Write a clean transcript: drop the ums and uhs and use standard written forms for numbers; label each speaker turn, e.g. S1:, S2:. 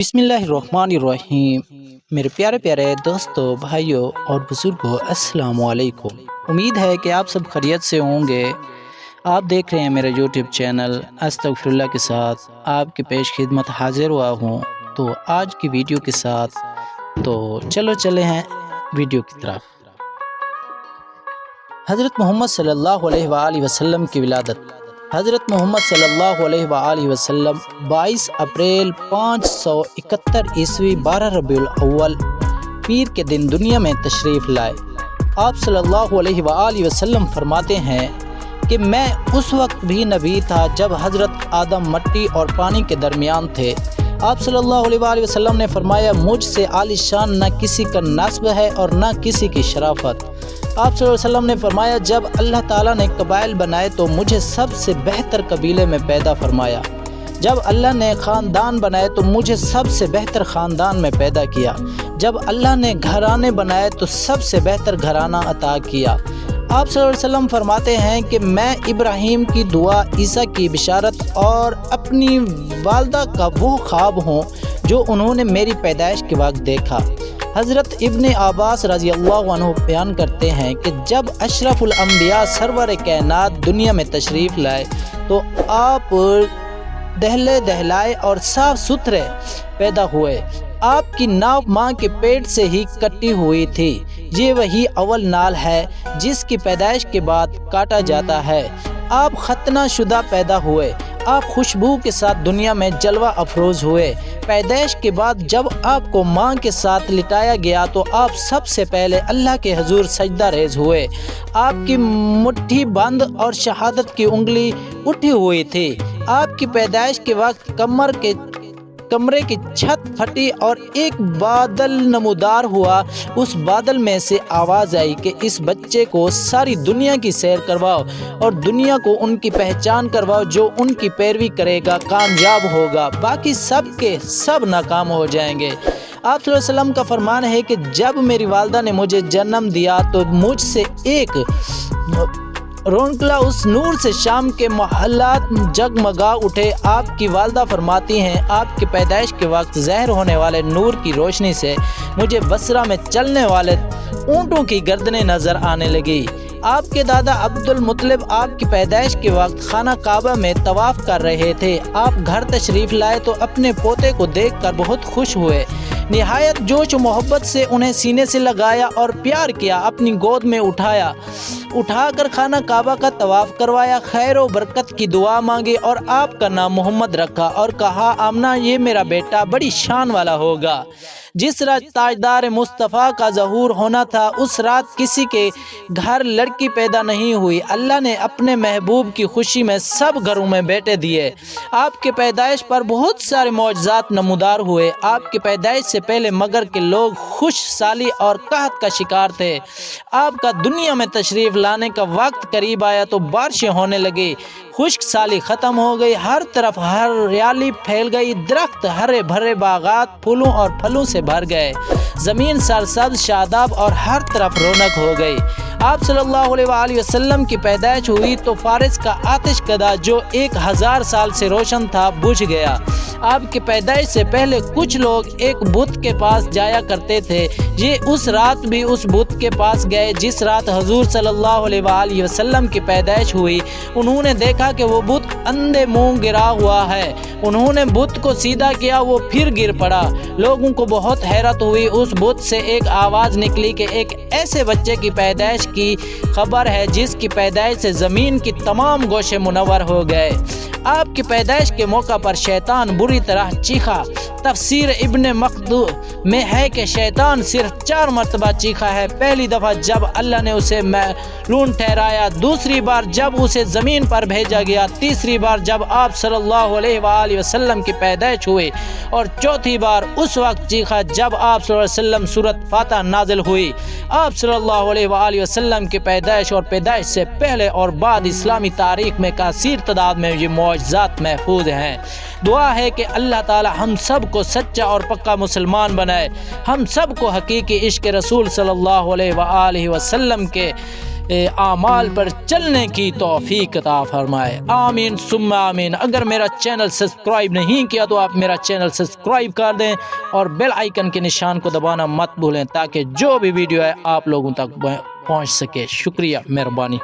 S1: बिस्मिल्लाहिर्रहमानिर्रहीम। मेरे प्यारे प्यारे दोस्तों, भाइयों और बुज़ुर्गों, अस्सलाम वालेकुम। उम्मीद है कि आप सब खैरियत से होंगे। आप देख रहे हैं मेरा यूट्यूब चैनल अस्तगफिरुल्लाह के साथ आपकी पेश खिदमत हाजिर हुआ हूँ। तो आज की वीडियो के साथ तो चले हैं वीडियो की तरफ। हज़रत मोहम्मद सल्लल्लाहु अलैहि वसल्लम की विलादत। हज़रत मोहम्मद सल्लल्लाहु अलैहि वसल्लम 22 अप्रैल 571 ईस्वी 12 रबीउल अव्वल पीर के दिन दुनिया में तशरीफ़ लाए। आप सल्लल्लाहु अलैहि वसल्लम फरमाते हैं कि मैं उस वक्त भी नबी था जब हज़रत आदम मट्टी और पानी के दरमियान थे। आप सल्लल्लाहु अलैहि वसल्लम ने फरमाया, मुझसे आलिशान न किसी का नस्ब है और न किसी की शराफत। आप सल्लल्लाहु अलैहि वसल्लम ने फरमाया, जब अल्लाह ताला ने कबाइल बनाए तो मुझे सबसे बेहतर कबीले में पैदा फरमाया। जब अल्लाह ने ख़ानदान बनाए तो मुझे सबसे बेहतर ख़ानदान में पैदा किया। जब अल्लाह ने घराने बनाए तो सबसे बेहतर घराना अता किया। आप सल्लल्लाहु अलैहि वसल्लम फरमाते हैं कि मैं इब्राहीम की दुआ, ईसा की बिशारत और अपनी वालदा का वो ख्वाब हूँ जो उन्होंने मेरी पैदाइश के वक्त देखा। हज़रत इब्ने अब्बास रज़ी अल्लाह अन्हु बयान करते हैं कि जब अशरफुल अंबिया सरवर कायनात दुनिया में तशरीफ़ लाए तो आप दहलाए और साफ़ सुथरे पैदा हुए। आपकी नाव माँ के पेट से ही कटी हुई थी। ये वही अव्वल नाल है जिसकी पैदाइश के बाद काटा जाता है। आप खतना शुदा पैदा हुए। आप खुशबू के साथ दुनिया में जलवा अफरोज़ हुए। पैदाइश के बाद जब आपको माँ के साथ लिटाया गया तो आप सबसे पहले अल्लाह के हुजूर सजदा रेज़ हुए। आपकी मुट्ठी बंद और शहादत की उंगली उठी हुई थी। आपकी पैदाइश के वक्त कमरे की छत फटी और एक बादल नमूदार हुआ। उस बादल में से आवाज़ आई कि इस बच्चे को सारी दुनिया की सैर करवाओ और दुनिया को उनकी पहचान करवाओ। जो उनकी पैरवी करेगा कामयाब होगा, बाकी सब के सब नाकाम हो जाएंगे। आप सल्लल्लाहु अलैहि वसल्लम का फरमान है कि जब मेरी वालदा ने मुझे जन्म दिया तो मुझसे एक रोनकला उस नूर से शाम के महल्लात जगमगा उठे। आपकी वालदा फरमाती हैं, आपकी पैदाइश के वक्त ज़ाहिर होने वाले नूर की रोशनी से मुझे बसरा में चलने वाले ऊँटों की गर्दनें नज़र आने लगी। आपके दादा अब्दुल मुत्तलिब आपकी पैदाइश के वक्त खाना काबा में तवाफ़ कर रहे थे। आप घर तशरीफ़ लाए तो अपने पोते को देखकर बहुत खुश हुए। निहायत जोश और मोहब्बत से उन्हें सीने से लगाया और प्यार किया। अपनी गोद में उठाकर खाना काबा का तवाफ़ करवाया। खैर व बरकत की दुआ मांगी और आपका नाम मोहम्मद रखा और कहा, आमना ये मेरा बेटा बड़ी शान वाला होगा। जिस रात ताजदार मुस्तफ़ा का ज़हूर होना था उस रात किसी के घर लड़की पैदा नहीं हुई। अल्लाह ने अपने महबूब की खुशी में सब घरों में बेटे दिए। आपके पैदाइश पर बहुत सारे मौजज़ात नमूदार हुए। आपकी पैदाइश से पहले मगर के लोग खुश साली और कहत का शिकार थे। आपका दुनिया में तशरीफ़ लाने का वक्त करीब आया तो बारिशें होने लगी। खुश्क साली ख़त्म हो गई। हर तरफ हरियाली फैल गई। दरख्त हरे भरे बागात फूलों और फलों से भर गए। ज़मीन सरसब्ज़ शादाब और हर तरफ रौनक हो गई। आप सल्लल्लाहु अलैहि वसल्लम की पैदाइश हुई तो फारिस का आतिश कदा जो 1000 साल से रोशन था बुझ गया। आपकी पैदाइश से पहले कुछ लोग एक बुत के पास जाया करते थे। ये उस रात भी उस बुत के पास गए जिस रात हुजूर सल्लल्लाहु अलैहि वसल्लम की पैदाइश हुई। उन्होंने देखा कि वो बुत अंधे मुंह गिरा हुआ है। उन्होंने बुत को सीधा किया, वो फिर गिर पड़ा। लोगों को बहुत हैरत हुई। उस बुत से एक आवाज़ निकली कि एक ऐसे बच्चे की पैदाइश की खबर है जिसकी पैदाइश से ज़मीन की तमाम गोशे मुनव्वर हो गए। आपकी पैदाइश के मौका पर शैतान बुरी तरह चीखा। तफसीर इब्ने मखदूम में है कि शैतान सिर्फ 4 मरतबा चीखा है। पहली दफ़ा जब अल्लाह ने उसे मैलून ठहराया, दूसरी बार जब उसे ज़मीन पर भेजा गया, तीसरी बार जब आप सल्लल्लाहु अलैहि वसल्लम की पैदाइश हुई और चौथी बार उस वक्त चीखा जब आप सल्लल्लाहु अलैहि वसल्लम सूरत फातिहा नाज़िल हुई। आप सल्लल्लाहु अलैहि वसल्लम की पैदाइश और पैदाइश से पहले और बाद इस्लामी तारीख़ में कासीर तादाद में ये मौजज़ात महफूज हैं। दुआ है कि अल्लाह ताला हम सब को सच्चा और पक्का मुसलमान बनाए। بنائے، ہم سب کو حقیقی عشق رسول صلی اللہ علیہ وآلہ وسلم کے اعمال پر چلنے کی توفیق عطا فرمائے، آمین ثم آمین۔ اگر میرا چینل سبسکرائب نہیں کیا تو آپ میرا چینل سبسکرائب کر دیں اور بیل آئیکن کے نشان کو دبانا مت بھولیں تاکہ جو بھی ویڈیو ہے آپ لوگوں تک پہنچ سکے۔ شکریہ، مہربانی۔